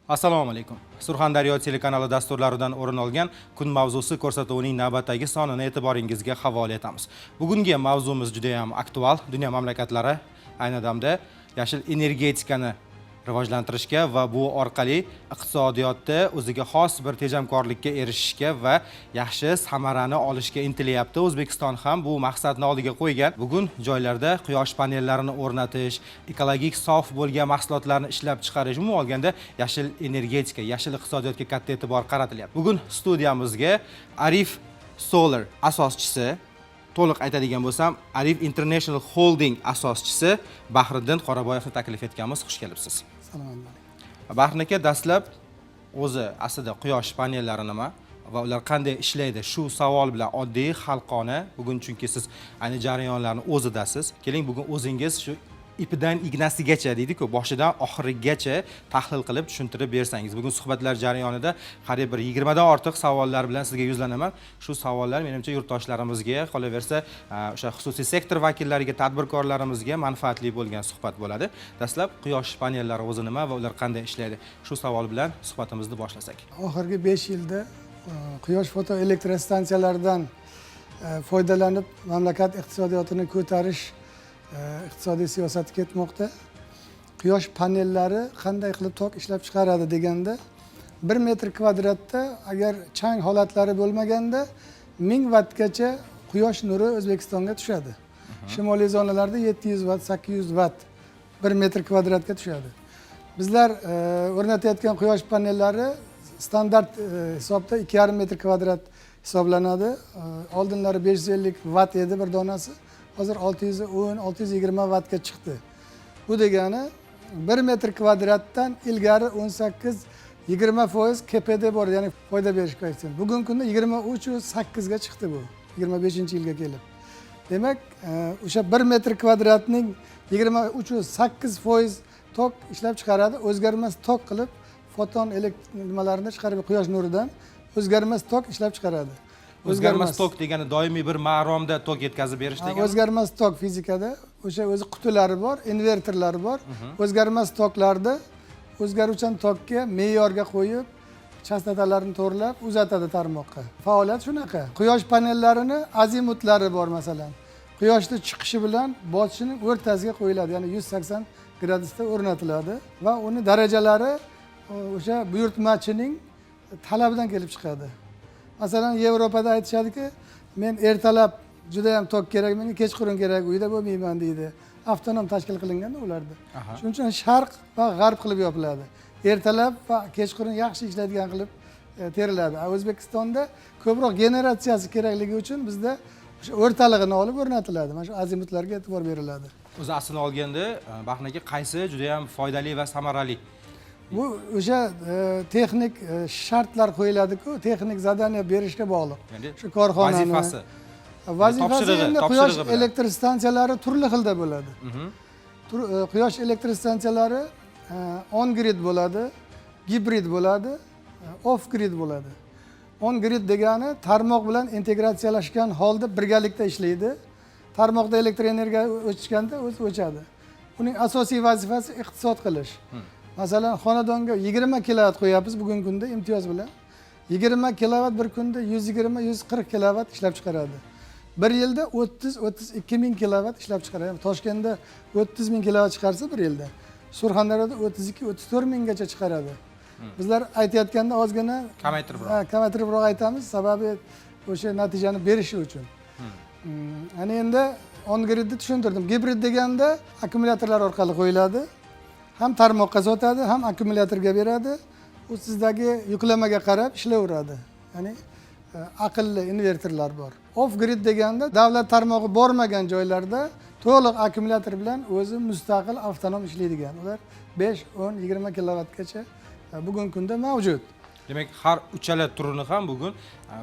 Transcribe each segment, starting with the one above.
Assalomu alaykum. Surxondaryo telekanali dasturlaridan o'rin olgan kun mavzusi ko'rsatuvining navbatdagi sonini e'tiboringizga havola etamiz. Bugungi mavzumiz juda ham aktual. Dunyo mamlakatlari ayni damda yashil energetikani rivojlantirishga va bu orqali iqtisodiyotda o'ziga xos bir tejamkorlikka erishishga va yaxshi samarani olishga intilyapti. O'zbekiston ham bu maqsadni oldiga qo'ygan. Bugun joylarda quyosh panellarini o'rnatish, ekologik sof bo'lgan mahsulotlarni ishlab chiqarish, umuman olganda yashil energetika, yashil iqtisodiyotga katta e'tibor qaratilyapti. Bugun studiyamizga Arif Solar asoschisi, to'liq aytadigan bo'lsam, Arif International Holding asoschisi Bahriddin Qoraboyevni taklif etganmiz. Xush kelibsiz. Assalomu alaykum. Bahriddin aka, dastlab o'zi aslida quyosh panellari nima va ular qanday ishlaydi? Shu savol bilan oddiy xalqona, bugun chunki siz ayni jarayonlarni o'zidasiz. Keling, bugun o'zingiz shu ipidan ignasigacha deydi-ku, boshidan oxirigacha tahlil qilib tushuntirib bersangiz. Bugun suhbatlar jarayonida qariyb bir 20 dan ortiq savollar bilan sizga yuzlanaman. Shu savollar menimcha yurtdoshlarimizga, qolaversa, o'sha xususiy sektor vakillariga, tadbirkorlarimizga manfaatli bo'lgan suhbat bo'ladi. Dastlab quyosh panellari o'zi nima va ular qanday ishlaydi? Shu savol bilan suhbatimizni boshlasak. Oxirgi 5 yilda quyosh fotoelektrostansiyalaridan foydalanib mamlakat iqtisodiyotini ko'tarish iqtisodiy siyosati ketmoqda. Quyosh panellari qanday qilib tok ishlab chiqaradi deganda 1 metr kvadratda agar chang holatlari bo'lmaganda 1000 vattgacha quyosh nuri O'zbekistonga tushadi. Shimoliy zonalarda 700 vatt, 800 vatt 1 metr kvadratga tushadi. Bizlar o'rnatayotgan quyosh panellari standart hisobda 2,5 metr kvadrat hisoblanadi. Oldinlari 550 vatt edi bir donasi. Hozir 610-620 vattga chiqdi. Bu degani 1 metr kvadratdan ilgari 18-20% KPD bor, ya'ni foyda berish koeffitsiyenti. Bugungi kunda 23.8 ga chiqdi bu. 25-yilga kelib. Demak, o'sha 1 metr kvadratning 23.8% tok ishlab chiqaradi. O'zgarmas tok qilib foton nimalarni chiqarib quyosh nuridan o'zgarmas tok ishlab chiqaradi. O'zgarmas tok degani doimiy bir maromda tok yetkazib berish degani. O'zgarmas tok fizikada o'sha o'zi qutilari bor, invertorlari bor. O'zgarmas toklarda o'zgaruvchan tokka me'yorga qo'yib, chastotalarini to'g'rilab uzatadi tarmoqqa. Faoliyat shunaqa. Quyosh panellarini azimutlari bor masalan. Quyoshning chiqishi bilan botishining o'rtasiga qo'yiladi, ya'ni 180 gradusda o'rnatiladi va uni darajalari o'sha buyurtmachining talabidan kelib chiqadi. Masalan, Yevropada aytishadiki, men ertalab juda ham tok kerak, menga kechqurun kerak, uyda bo'lmayman deydi. Avtonom tashkil qilinganda ularda. Shuning uchun sharq va g'arb qilib yopiladi. Ertalab va kechqurun yaxshi ishlaydigan qilib teriladi. O'zbekistonda ko'proq generatsiyasi kerakligi uchun bizda o'sha o'rtalig'ini olib o'rnatiladi. Mana shu azimutlarga e'tibor beriladi. O'zi aslini olganda, Bahriddin aka, qaysi juda ham foydali va samarali? Bu o'sha texnik shartlar qo'yiladi-ku, texnik zadaniya berishga bog'liq. Shu korxonaning vazifasi endi quyosh elektr stansiyalari turli xilda bo'ladi. Quyosh elektr stansiyalari on grid bo'ladi, gibrid bo'ladi, off grid bo'ladi. On grid degani tarmoq bilan integratsiyalashgan holda birgalikda ishlaydi. Tarmoqda elektr energiya o'chganda o'zi o'chadi. Uning asosiy vazifasi iqtisod qilish. Masalan, xonadonga 20 kilovat qo'yapmiz bugungi kunda imtiyoz bilan. 20 kilovat bir kunda 120-140 kilovat ishlab chiqaradi. Bir yilda 30-32 ming kilovat ishlab chiqaradi. Toshkentda 30 ming kilovat chiqarsa bir yilda, Surxondaryoda 32-34 minggacha chiqaradi. Bizlar aytayotganda ozgina kamaytiribroq aytamiz, sababi o'sha natijani berishi uchun. Ana endi on gridni tushuntirdim. Gibrid deganda akkumulyatorlar orqali qo'yiladi. Ham tarmoqqa sotadi, ham akkumulyatorga beradi. U sizdagi yuklamaga qarab ishlayveradi. Ya'ni aqlli invertorlar bor. Off grid deganda davlat tarmog'i bormagan joylarda to'liq akkumulyator bilan o'zi mustaqil avtonom ishlaydigan. Ular 5, 10, 20 kilovatgacha bugungi kunda mavjud. Demak, har uchala turini ham bugun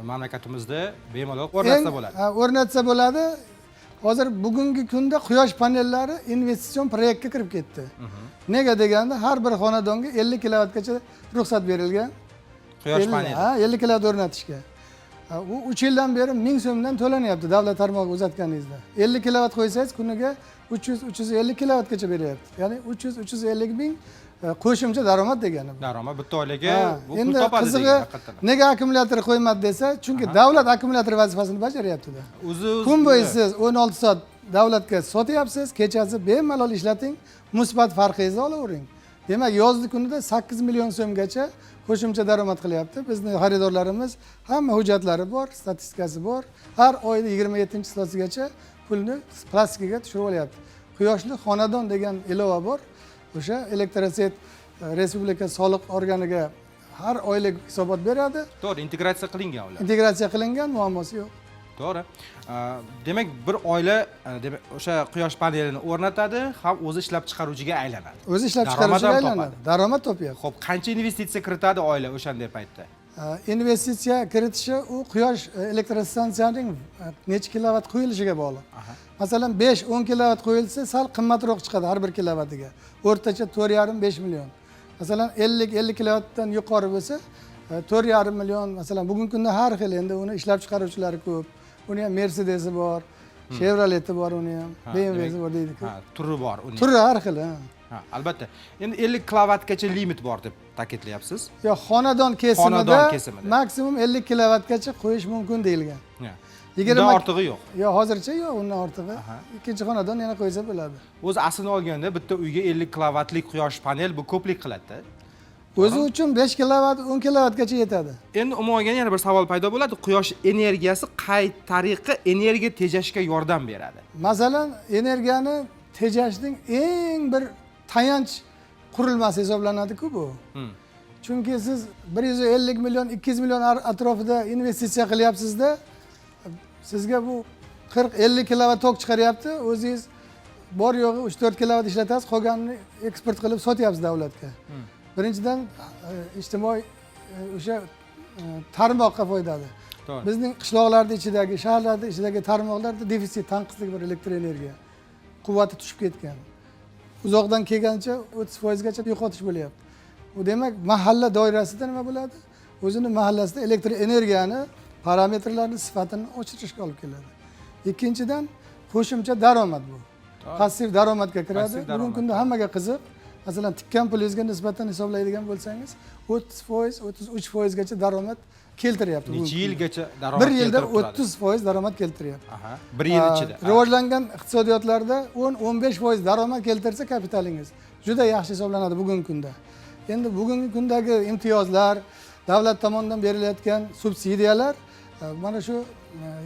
mamlakatimizda bemalol o'rnatsa bo'ladi. O'rnatsa bo'ladi. Hozir bugungi kunda quyosh panellari investitsion proyektga kirib ketdi. Nega deganda har bir xonadonga 50 kilovatgacha ruxsat berilgan. Quyosh paneli. 50 kilovat o'rnatishga. U 3 yildan beri 1000 so'mdan to'lanyapti davlat tarmog'i uzatganingizda. 50 kilovat qo'ysangiz kuniga 300-350 kilovatgacha beryapti. Ya'ni 300-350 ming qo'shimcha daromad degani bu. Daromad bitta oilaga bu pul Endi topadi qizig'i degan haqiqatdan. nega akkumulyator qo'ymadi desa, chunki davlat akkumulyator vazifasini bajaryapti-da. Kun bo'yi siz 16 soat davlatga sotyapsiz, kechasi bemalol ishlating, musbat farqingizni olavering. Demak, yozgi kunida 8 million so'mgacha qo'shimcha daromad qilyapti. Bizning xaridorlarimiz hamma hujjatlari bor, statistikasi bor. Har oyda 27-chisigacha pulni plastikaga tushirib olyapti. Quyoshli xonadon degan ilova bor. O'sha Elektroset Respublika soliq organiga har oylik hisobot beradi. To'g'ri, integratsiya qilingan ular. Integratsiya qilingan, muammosi yo'q. To'g'ri. Demak, bir oila demak o'sha quyosh panelini o'rnatadi, ham o'zi ishlab chiqaruvchiga aylanadi. O'zi ishlab chiqaruvchiga aylanadi. Daromad topyapti. Xo'p, qancha investitsiya kiritadi oila o'shanday paytda? Investitsiya kiritishi u quyosh elektrostansiyaning necha kilovat qo'yilishiga bog'liq. Masalan, 5-10 kilovat qo'yilsa, sal qimmatroq chiqadi har bir kilovatiga. O'rtacha 4,5-5 million. Masalan, 50 kilovatdan yuqori bo'lsa, 4,5 million. Masalan, bugungi kunda har xil endi uni ishlab chiqaruvchilari ko'p. Uni ham Mercedes'i bor, Chevrolet'i bor, uni ham BMW'si bor deydi-ku. Turi bor uning. Turi har xil, albatta. Endi 50 kilovatgacha limit bor deb ta'kidlayapsiz. Yo'q, xonadon kesimida maksimum 50 kilovatgacha qo'yish mumkin deyilgan. 20 ortig'i yo'q. Yo'q, hozircha yo'q, undan ortig'i. Ikkinchi xonadon yana qo'ysa bo'ladi. O'zi aslini olganda bitta uyga 50 kilovatlik quyosh panel bu ko'plik qiladi-da. O'zi uchun 5 kilovat, 10 kilovatgacha yetadi. Endi umuman olganda yana bir savol paydo bo'ladi. Quyosh energiyasi qay tariqa energiya tejashga yordam beradi? Masalan, energiyani tejashning eng bir tayanch qurilmasi hisoblanadi-ku bu. Chunki siz 150 million, 200 million atrofida investitsiya qilyapsiz-da, sizga bu 40-50 kilovat tok chiqaryapti, o'zingiz bor yo'g'i 3-4 kilovat ishlatasiz, qolganini eksport qilib sotyapsiz davlatga. Birinchidan ijtimoiy o'sha tarmoqqa foydali. Bizning qishloqlarda ichidagi, shaharlarda ichidagi tarmoqlarda defitsit, tanqislik bor elektr energiya. Quvvati tushib ketgan. Uzoqdan kelgancha 30% gacha yo'qotish bo'lyapti. Bu demak, mahalla doirasida nima bo'ladi? O'zini mahallasida elektr energiyani parametrlarini, sifatini oshirishga olib keladi. Ikkinchidan, qo'shimcha daromad bu. Passiv daromadga kiradi. Bugungi kunda hammaga qiziq. Masalan, tikkan pulingizga nisbatan hisoblaydigan bo'lsangiz, 30%, 33% gacha daromad keltiryapti. Necha yilgacha daromad keltirib turadi? 30% daromad keltiryapti. Bir yil ichida. Rivojlangan iqtisodiyotlarda 10-15% daromad keltirsa kapitalingiz juda yaxshi hisoblanadi bugungi kunda. Endi bugungi kundagi imtiyozlar, davlat tomonidan berilayotgan subsidiyalar mana shu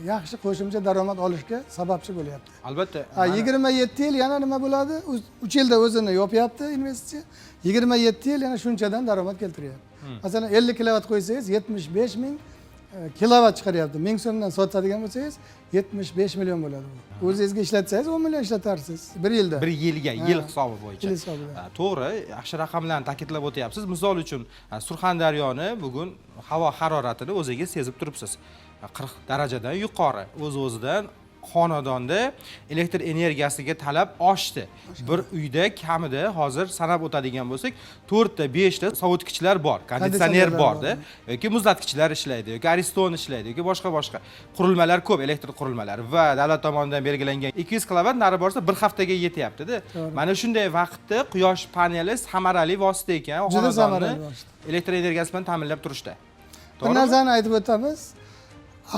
yaxshi qo'shimcha daromad olishga sababchi bo'lyapti. Albatta. 27 yil yana nima bo'ladi? 3 yilda o'zini yopyapti investitsiya. 27 yil yana shunchadan daromad keltiryapti. Masalan, 50 kilovat qo'ysangiz 75 ming kilovat chiqaryapti. 1000 so'mdan sotadigan bo'lsangiz 75 million bo'ladi bu. O'zingizga ishlatsangiz 10 million ishlatarsiz bir yilda. Bir yilga, yil hisobi bo'yicha. Yil hisobidan. To'g'ri, yaxshi raqamlarni ta'kidlab o'tyapsiz. Misol uchun, Surxondaryoni bugun havo haroratini o'zingiz sezib turibsiz. 40 darajadan yuqori. O'z-o'zidan xonadonda elektr energiyasiga talab oshdi. Bir uyda kamida hozir sanab o'tadigan bo'lsak, 4 ta 5 ta sovutgichlar bor, konditsioner borda, yoki muzlatgichlar ishlaydi, yoki Ariston ishlaydi, yoki boshqa qurilmalar ko'p, elektr qurilmalari va davlat tomonidan belgilangan 200 kilovat nari borsa bir haftaga yetyapti-da. Mana shunday vaqtda quyosh paneli samarali vosita ekan, xonadonni elektr energiyasi bilan ta'minlab turishda. Bir narsani aytib o'tamiz.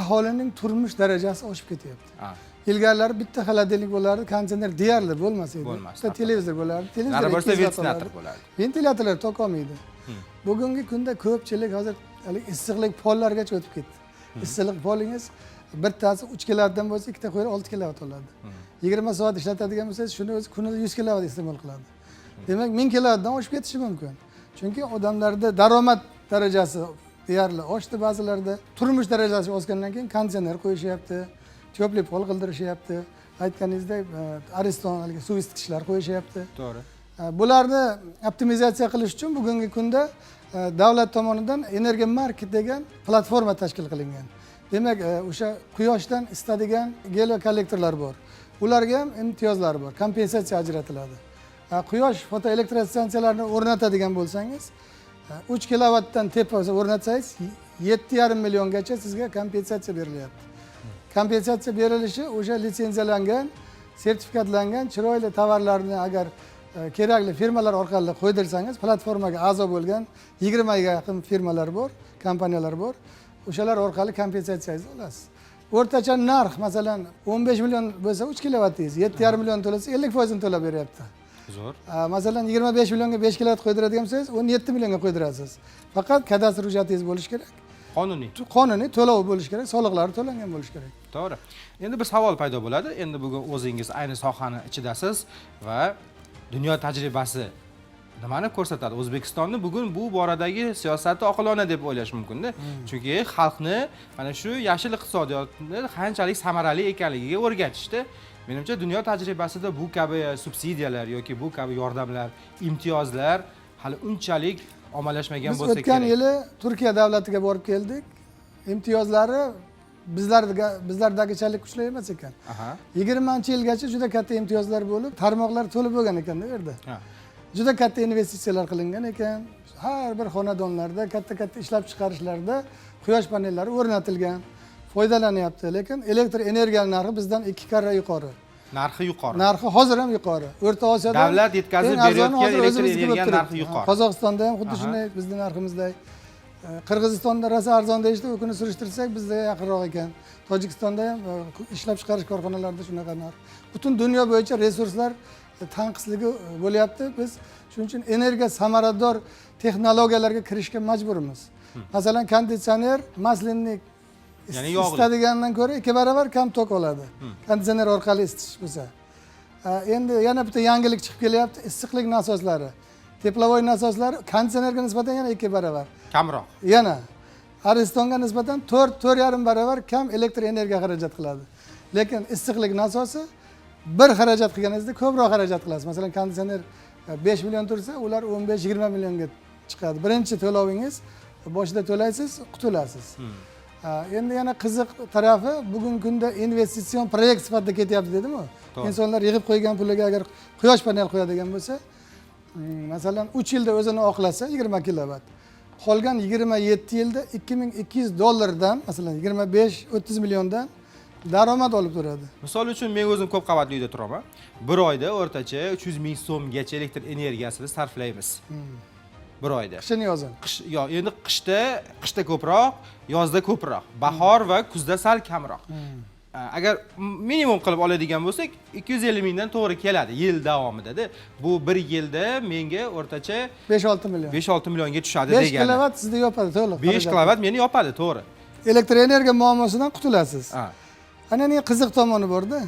Aholining turmush darajasi oshib ketyapti. Ilgarilari bitta xolodilnik bo'lardi, konditsioner deyarli bo'lmas edi. Bitta televizor bo'lardi, televizor ventilator bo'lardi. Ventilatorlar to'qolmaydi. Bugungi kunda ko'pchilik hozir issiqlik pollargacha o'tib ketdi. Issiqlik polingiz bittasi 3 kilovatdan bo'lsa, ikkita qo'yib 6 kilovat oladi. 20 soat ishlatadigan bo'lsangiz, shuni o'zi kunida 100 kilovat iste'mol qiladi. Demak, 1000 kilovatdan oshib ketishi mumkin. Chunki odamlarda daromad darajasi deyarli oshdi, ba'zilarda turmush darajasi o'sgandan keyin konditsioner qo'yishyapti, teplый pol qildirishyapti, aytganingizdek Ariston suv isitgichlar qo'yishyapti. To'g'ri. Bularni optimizatsiya qilish uchun bugungi kunda davlat tomonidan Energia Market degan platforma tashkil qilingan. Demak, o'sha quyoshdan isitadigan geokollektorlar bor. Ularga ham imtiyozlar bor, kompensatsiya ajratiladi. Quyosh fotoelektrostansiyalarini o'rnatadigan bo'lsangiz, 3 kilovatdan tepasi o'rnatsangiz 7,5 milliongacha sizga kompensatsiya berilyapti. Kompensatsiya berilishi o'sha litsenziyalangan, sertifikatlangan chiroyli tovarlarni agar kerakli firmalar orqali qo'ydirsangiz, platformaga a'zo bo'lgan 20 ga yaqin firmalar bor, kompaniyalar bor. O'shalar orqali kompensatsiyangizni olasiz. O'rtacha narx masalan 15 million bo'lsa 3 kilovattingiz 7,5 million to'lasa 50% to'lab beryapti. Zo'r. Masalan 25 millionga 5 kilovat qo'ydiradigan bo'lsangiz 17 millionga qo'ydirasiz. Faqat kadastr hujjatingiz bo'lishi kerak. Qonuniy to'lov bo'lishi kerak, soliqlari to'langan bo'lishi kerak. To'g'ri. Endi bir savol paydo bo'ladi. Endi bugun o'zingiz ayni sohani ichidasiz va dunyo tajribasi nimani ko'rsatadi? O'zbekistonni bugun bu boradagi siyosati oqilona deb o'ylash mumkin-da. Chunki xalqni mana shu yashil iqtisodiyotni qanchalik samarali ekanligiga o'rgatishdi. Menimcha dunyo tajribasida bu kabi subsidiyalar yoki bu kabi yordamlar, imtiyozlar hali unchalik ommalashmagan bo'lsa kerak. Biz o'tgan yili Turkiya davlatiga borib keldik. Imtiyozlari bizlardagichalik kuchli emas ekan. 20-yilgacha juda katta imtiyozlar bo'lib, tarmoqlar to'lib bo'lgan ekan bu yerda. Juda katta investitsiyalar qilingan ekan. Har bir xonadonlarda, katta ishlab chiqarishlarda quyosh panellari o'rnatilgan, foydalanyapti, lekin elektr energiya narxi bizdan 2 karra yuqori. Narxi hozir ham yuqori. O'rta Osiyoda davlat yetkazib berayotgan elektr energiya narxi yuqori. Qozog'istonda ham xuddi shunday bizning narximizdek. Qirg'izistonda rosa arzon deyishdi, u kuni surishtirsak bizga yaqinroq ekan. Tojikistonda ham ishlab chiqarish korxonalarida shunaqa narx. Butun dunyo bo'yicha resurslar tanqisligi bo'lyapti. Biz shuning uchun energiya samarador texnologiyalarga kirishga majburmiz. Masalan, konditsioner maslinlik istadigandan ko'ra 2 barobar kam tok oladi. Konditsioner orqali isitish bo'lsa. Endi yana bitta yangilik chiqib kelyapti, issiqlik nasoslari. Teplovoy nasoslari konditsionerga nisbatan yana 2 barobar kamroq. Yana Aristonga nisbatan 4-4,5 barobar kam elektr energiya xarajat qiladi. Lekin issiqlik nasosi bir xarajat qilganingizda ko'proq xarajat qilasiz. Masalan, konditsioner 5 million tursa, ular 15-20 millionga chiqadi. Birinchi to'lovingiz boshida to'laysiz, qutulasiz. Endi yana qiziq tarafi, bugungi kunda investitsion proyekt sifatida ketyapti dedim-ku. İnsanlar yig'ib qo'ygan puliga agar quyosh panel qo'yadigan bo'lsa, masalan 3 yilda o'zini oqlasa 20 kilovat. Qolgan 27 yilda $2200 masalan 25-30 milliondan daromad olib turadi. Misol uchun men o'zim ko'p qavatli uyda turaman. Bir oyda o'rtacha 300 ming so'mgacha elektr energiyasini sarflaymiz. Bir oyda. Qishni yozin. Endi qishda ko'proq, yozda ko'proq. Bahor va kuzda sal kamroq. Agar minimum qilib oladigan bo'lsak 250 mingdan to'g'ri keladi yil davomida. Bu bir yilda menga o'rtacha 5-6 million. 5-6 millionga tushadi degani. 5 kilovat sizni yopadi to'liq. 5 kilovat meni yopadi, to'g'ri. Elektr energiya muammosidan qutulasiz. Ana ne qiziq tomoni bor-da.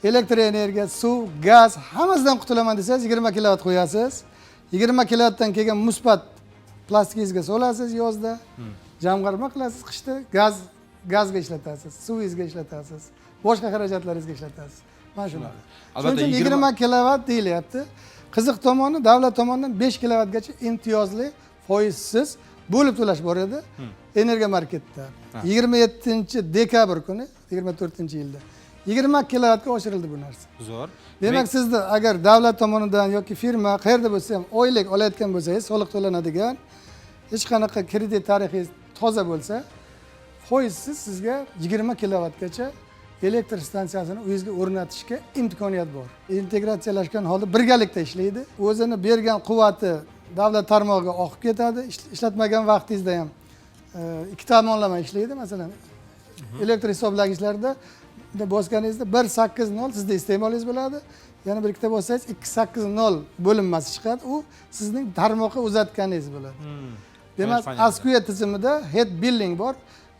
Elektr energiya, suv, gaz hammasidan qutulaman desangiz 20 kilovat qo'yasiz. 20 kilovatdan kelgan musbat plastikingizga solasiz yozda. Jamg'arma qilasiz, qishda gazga ishlatasiz, suvingizga ishlatasiz, boshqa xarajatlaringizga ishlatasiz. Mana shunaqa. Albatta 20 kilovat deyilyapti. Qiziq tomoni davlat tomonidan 5 kilovatgacha imtiyozli foizsiz bo'lib to'lash bor edi energiya marketda. 27-dekabr kuni 24-yilda 20 kilovatga oshirildi bu narsa. Zo'r. Demak, sizda agar davlat tomonidan yoki firma qayerda bo'lsa ham oylik olayotgan bo'lsangiz, soliq to'lanadigan, hech qanaqa kredit tarixingiz toza bo'lsa, foizsiz sizga 20 kilovatgacha elektr stansiyasini uyingizga o'rnatishga imkoniyat bor. Integratsiyalashgan holda birgalikda ishlaydi. O'zini bergan quvvati davlat tarmog'iga oqib ketadi. Ishlatmagan vaqtingizda ham ikki tomonlama ishlaydi. Masalan, elektr hisoblagichlarda bosganingizda 180 sizda iste'molingiz bo'ladi. Yana bir ikkita bossangiz 280 bo'linmasi chiqadi. U sizning tarmoqqa uzatganingiz bo'ladi. Demak, Askuya tizimida head billing bor.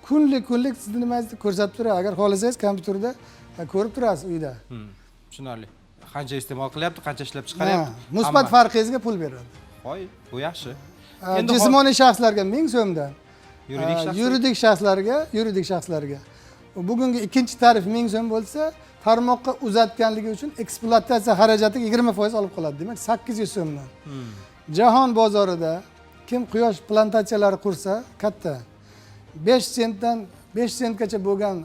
Kunlik sizni nimangizni ko'rsatib turadi. Agar xohlasangiz kompyuterda ko'rib turasiz uyda. Tushunarli. Qancha iste'mol qilyapti, qancha ishlab chiqaryapti. Musbat farqingizga pul beradi. Voy, bu yaxshi. Endi jismoniy shaxslarga 1000 so'mdan, yuridik shaxslarga bugungi ikkinchi tarif 1000 so'm bo'lsa, tarmoqqa uzatganligi uchun ekspluatatsiya xarajatiga 20% olib qoladi. Demak, 800 so'mdan. Jahon bozorida kim quyosh plantatsiyalari qursa, katta 5 sentgacha bo'lgan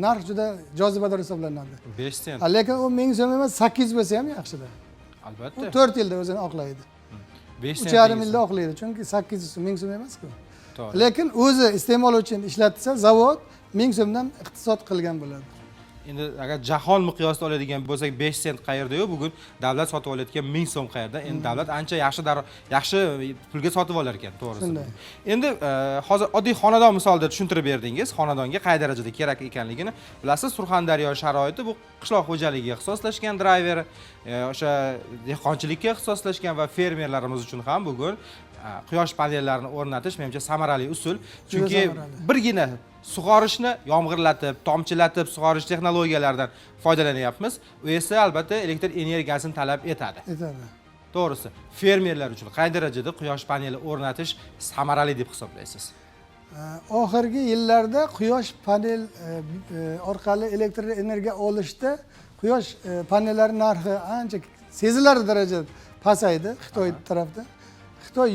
narx juda jozibador hisoblanadi. 5 sent. Lekin u 1000 so'm emas, 800 bo'lsa ham yaxshida. Albatta. U 4 yilda o'zini oqlaydi. 5 sent. 3,5 yilda oqlaydi, chunki 800 so'm 1000 so'm emas-ku. Lekin o'zi iste'mol uchun ishlatsa, zavod 1000 so'mdan iqtisod qilgan bo'ladi. Endi agar jahon miqyosida oladigan bo'lsak 5 sent qayerda-yu, bugun davlat sotib olayotgan 1000 so'm qayerda. Endi davlat ancha yaxshi pulga sotib olar ekan, to'g'risi. Shunday. Endi hozir oddiy xonadon misolida tushuntirib berdingiz, xonadonga qay darajada kerak ekanligini. Bilasiz, Surxondaryo sharoiti bu qishloq xo'jaligiga ixtisoslashgan drayveri, o'sha dehqonchilikka ixtisoslashgan va fermerlarimiz uchun ham bugun quyosh panellarini o'rnatish menimcha samarali usul. Chunki birgina sug'orishni yomg'irlatib, tomchilatib sug'orish texnologiyalaridan foydalanyapmiz. U esa albatta elektr energiyasini talab etadi. To'g'risi, fermerlar uchun qay darajada quyosh paneli o'rnatish samarali deb hisoblaysiz? Oxirgi yillarda quyosh panel orqali elektr energiya olishda quyosh panellari narxi ancha sezilarli darajada pasaydi Xitoy tarafdan. Xitoy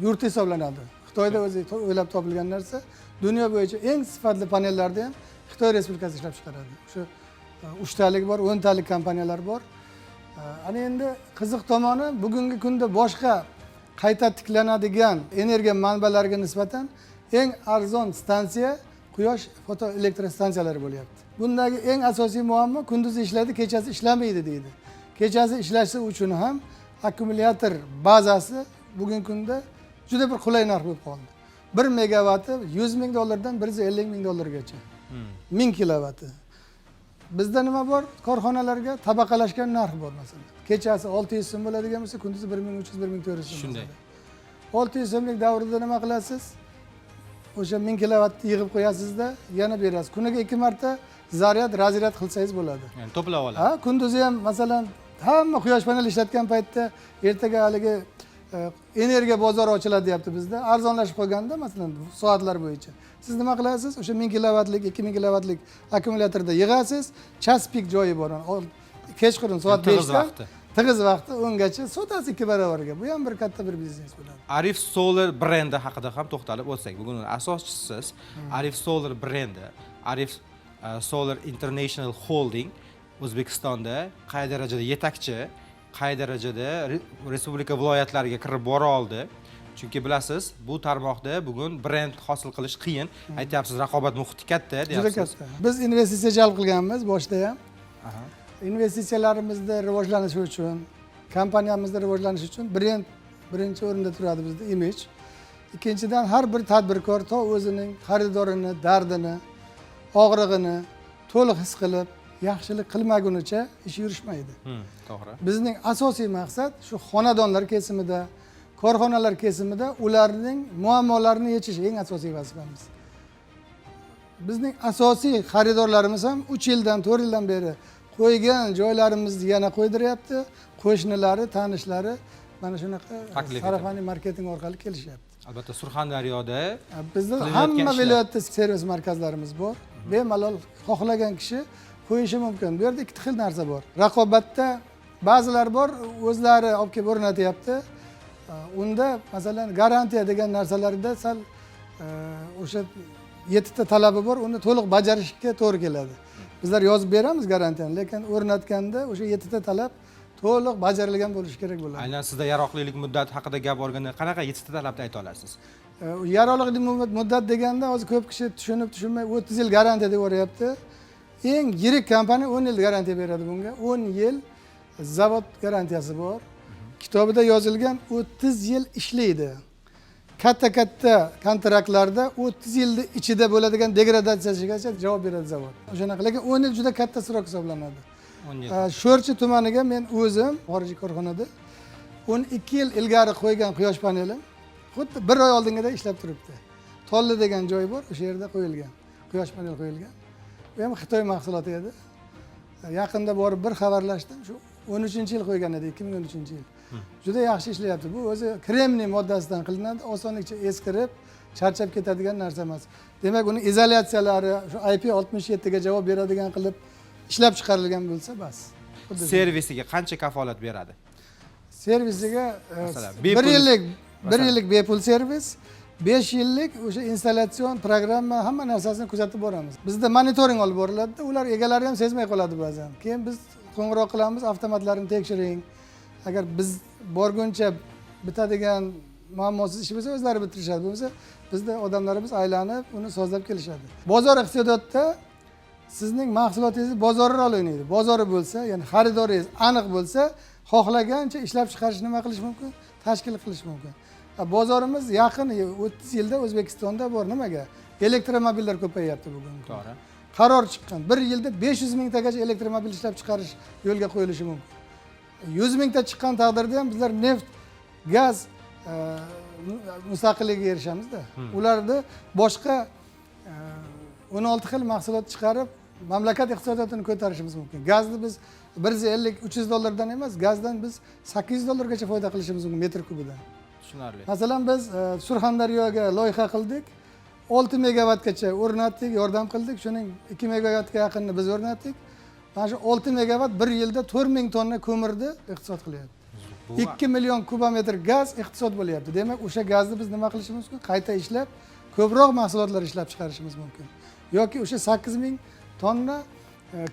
yurti hisoblanadi. Xitoyda o'zi o'ylab topilgan narsa. Dunyo bo'yicha eng sifatli panellarni ham Xitoy Respublikasi ishlab chiqaradi. Shu 3 talik bor, 10 talik kompaniyalar bor. Ana endi qiziq tomoni bugungi kunda boshqa qayta tiklanadigan energiya manbalariga nisbatan eng arzon stansiya quyosh fotoelektr stansiyalari bo'lyapti. Bundagi eng asosiy muammo kunduzi ishlaydi, kechasi ishlamaydi deydi. Kechasi ishlashi uchun ham akkumulyator bazasi bugungi kunda juda bir qulay narx bo'lib qoldi. 1 megavati $100,000 dan $150,000 gacha. 1000 kilovati. Bizda nima bor? Korxonalarga tabaqalashgan narx bor masalan. Kechasi 600 so'm bo'ladigan bo'lsa, kunduzi 1300-1400 so'm. Shunday. 600 so'mlik davrida nima qilasiz? O'sha 1000 kilovatni yig'ib qo'yasizda, yana berasiz. Kuniga 2 marta zaryad, razryad qilsangiz bo'ladi. Ya'ni to'plab oladi. Ha, kunduzi ham masalan hamma quyosh panel ishlatgan paytda ertaga haligi energiya bozori ochiladi deyapti bizda. Arzonlashib qolganda masalan soatlar bo'yicha. Siz nima qilasiz? O'sha 1000 kilovatlik, 2000 kilovatlik akkumulyatorda yig'asiz. Chas pik joyi bor. Kechqurun soat 5 da tig'iz vaqtda ungacha sotasiz 2 barobarga. Bu ham bir katta bir biznes bo'ladi. Arif Solar brendi haqida ham to'xtalib o'tsak, bugun asoschisiz Arif Solar brendi, Arif Solar International Holding O'zbekistonda qay darajada yetakchi, qay darajada respublika viloyatlariga kirib bora oldi. Chunki bilasiz, bu tarmoqda bugun brend hosil qilish qiyin. Aytyapsiz, raqobat muhiti katta, deyapsiz. Juda katta. Biz investitsiya jalb qilganmiz boshda ham. Investitsiyalarimizni rivojlanishi uchun, kompaniyamizni rivojlanishi uchun brend birinchi o'rinda turadi bizda, image. Ikkinchidan har bir tadbirkor to o'zining xaridorini, dardini, og'rig'ini to'liq his qilib, yaxshilik qilmagunicha ish yurishmaydi. To'g'ri. Bizning asosiy maqsad shu xonadonlar kesimida, korxonalar kesimida ularning muammolarini yechish eng asosiy vazifamiz. Bizning asosiy xaridorlarimiz ham 3 yildan, 4 yildan beri qo'ygan joylarimizni yana qo'ydiryapti. Qo'shnilari, tanishlari mana shunaqa sarafani marketing orqali kelishyapti. Albatta Surxondaryoda bizda hamma viloyatda servis markazlarimiz bor. Bemalol xohlagan kishi qo'yishi mumkin. Bu yerda ikkita xil narsa bor. Raqobatda ba'zilar bor, o'zlari olib kelib o'rnatyapti. Unda masalan garantiya degan narsalarda sal o'sha 7 ta talabi bor, uni to'liq bajarishga to'g'ri keladi. Bizlar yozib beramiz garantiyani, lekin o'rnatganda o'sha 7 ta talab to'liq bajarilgan bo'lishi kerak bo'ladi. Aynan sizda yaroqlilik muddati haqida gap borganda qanaqa 7 ta talabni ayta olasiz? Yaroqlilik muddat deganda hozir ko'p kishi tushunmay 30 yil garantiya deb o'ryapti. Eng yirik kompaniya 10 yil garantiya beradi bunga. 10 yil zavod garantiyasi bor. Kitobida yozilgan 30 yil ishlaydi. Katta kontraktlarda 30 yilning ichida bo'ladigan degradatsiyasigacha javob beradi zavod. O'shanaqa, lekin 10 yil juda katta srok hisoblanadi. 10 yil. Sho'rchi tumaniga men o'zim xorijiy korxonada 12 yil ilgari qo'ygan quyosh panelim xuddi 1 oy oldingida ishlab turibdi. Tolli degan joy bor, o'sha yerda qo'yilgan. Quyosh panel qo'yilgan. Bu ham Xitoy mahsuloti edi. Yaqinda borib bir xabarlashdim. Shu 13-yil qo'ygan edi, 2013-yil. Juda yaxshi ishlayapti. Bu o'zi kremniy moddasidan qilinadi, osonlikcha eskirib, charchab ketadigan narsa emas. Demak, uni izolyatsiyalari shu IP67 ga javob beradigan qilib ishlab chiqarilgan bo'lsa, bas. Servisiga qancha kafolat beradi? Servisiga Masalan, 1 yillik bepul servis, 5 yillik o'sha installatsion programma hamma narsasini kuzatib boramiz. Bizda monitoring olib boriladi, ular egalari ham sezmay qoladi ba'zan. Keyin biz qo'ng'iroq qilamiz, avtomatlarni tekshiring. Agar biz borguncha bitadigan muammosiz ish bo'lsa, o'zlari bitirishadi. Bo'lmasa bizda odamlarimiz aylanib, uni sozlab kelishadi. Bozor iqtisodiyotda sizning mahsulotingizni bozori rol o'ynaydi. Bozori bo'lsa, ya'ni xaridoringiz aniq bo'lsa, xohlagancha ishlab chiqarish nima qilish mumkin? Tashkil qilish mumkin. Bozorimiz yaqin 30 yilda O'zbekistonda bor nimaga? Elektromobillar ko'payyapti bugun. To'g'ri. Qaror chiqqan. 1 yilda 500 mingtagacha elektromobil ishlab chiqarish yo'lga qo'yilishi mumkin. 100 mingta chiqqan taqdirda ham bizlar neft, gaz mustaqilligiga erishamizda. Ularni boshqa 16 xil mahsulot chiqarib, mamlakat iqtisodiyotini ko'tarishimiz mumkin. Gazni biz 150-300 dollardan emas, gazdan biz 800 dollargacha foyda qilishimiz mumkin metr kubidan. Tushunarli. Masalan, biz Surxondaryoga loyiha qildik. 6 megavatgacha o'rnatdik, yordam qildik. Shuning 2 megavatga yaqinini biz o'rnatdik. Mana shu 6 megavat 1 yilda 4000 tonna ko'mirni iqtisod qilyapti. 2 million kubometr gaz iqtisod bo'lyapti. Demak, o'sha gazni biz nima qilishimiz mumkin? Qayta ishlab, ko'proq mahsulotlar ishlab chiqarishimiz mumkin. Yoki o'sha 8000 tonna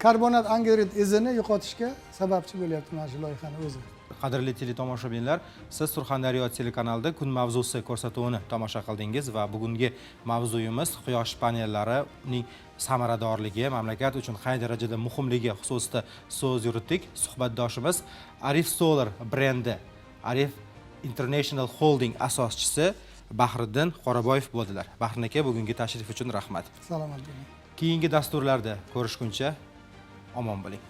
karbonat angidrid izini yo'qotishga sababchi bo'lyapti mana shu loyihani o'zi. Qadrli teletomoshabinlar, siz Surxondaryo telekanalida kun mavzusi ko'rsatuvini tomosha qildingiz va bugungi mavzuyimiz quyosh panellari, uning samaradorligi, mamlakat uchun qay darajada muhimligi xususida so'z yuritdik. Suhbatdoshimiz Arif Solar brendi, Arif International Holding asoschisi Bahriddin Qoraboyev bo'ldilar. Bahrin aka, bugungi tashrif uchun rahmat. Salomat bo'ling. Keyingi dasturlarda ko'rishguncha omon bo'ling.